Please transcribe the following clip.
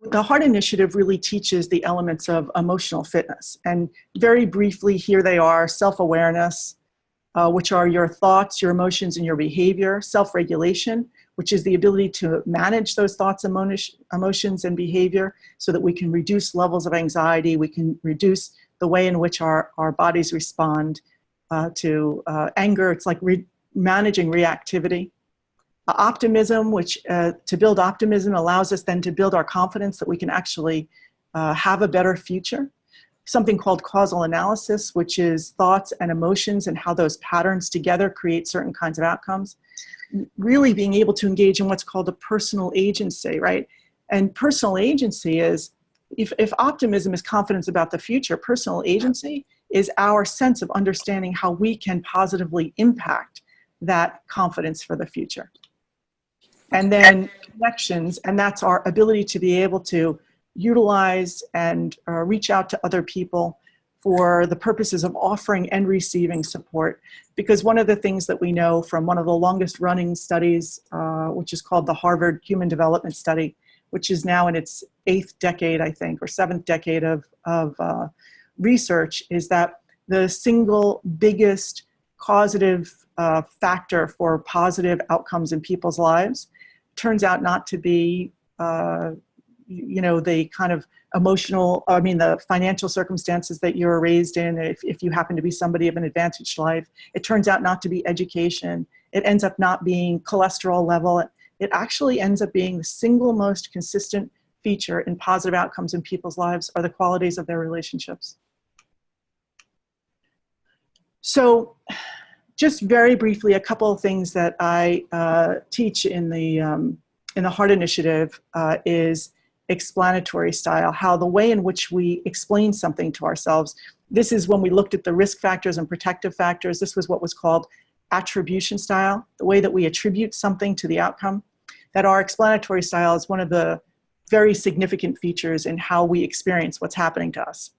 The Heart Initiative really teaches the elements of emotional fitness. And very briefly, here they are: self-awareness, which are your thoughts, your emotions, and your behavior; self-regulation, which is the ability to manage those thoughts, emotions, and behavior so that we can reduce levels of anxiety, we can reduce the way in which our bodies respond to anger. It's like managing reactivity. Optimism, which to build optimism allows us then to build our confidence that we can actually have a better future. Something called causal analysis, which is thoughts and emotions and how those patterns together create certain kinds of outcomes. Really being able to engage in what's called a personal agency, right? And personal agency is, if optimism is confidence about the future, personal agency is our sense of understanding how we can positively impact that confidence for the future. And then connections, and that's our ability to be able to utilize and reach out to other people for the purposes of offering and receiving support. Because one of the things that we know from one of the longest running studies, which is called the Harvard Human Development Study, which is now in its 8th decade, I think, or 7th decade of research, is that the single biggest causative factor for positive outcomes in people's lives turns out not to be, the kind of the financial circumstances that you're raised in. If you happen to be somebody of an advantaged life, it turns out not to be education. It ends up not being cholesterol level. It actually ends up being the single most consistent feature in positive outcomes in people's lives are the qualities of their relationships. So, just very briefly, a couple of things that I teach in the Heart Initiative is explanatory style, how the way in which we explain something to ourselves. This is when we looked at the risk factors and protective factors. This was what was called attribution style, the way that we attribute something to the outcome. That our explanatory style is one of the very significant features in how we experience what's happening to us.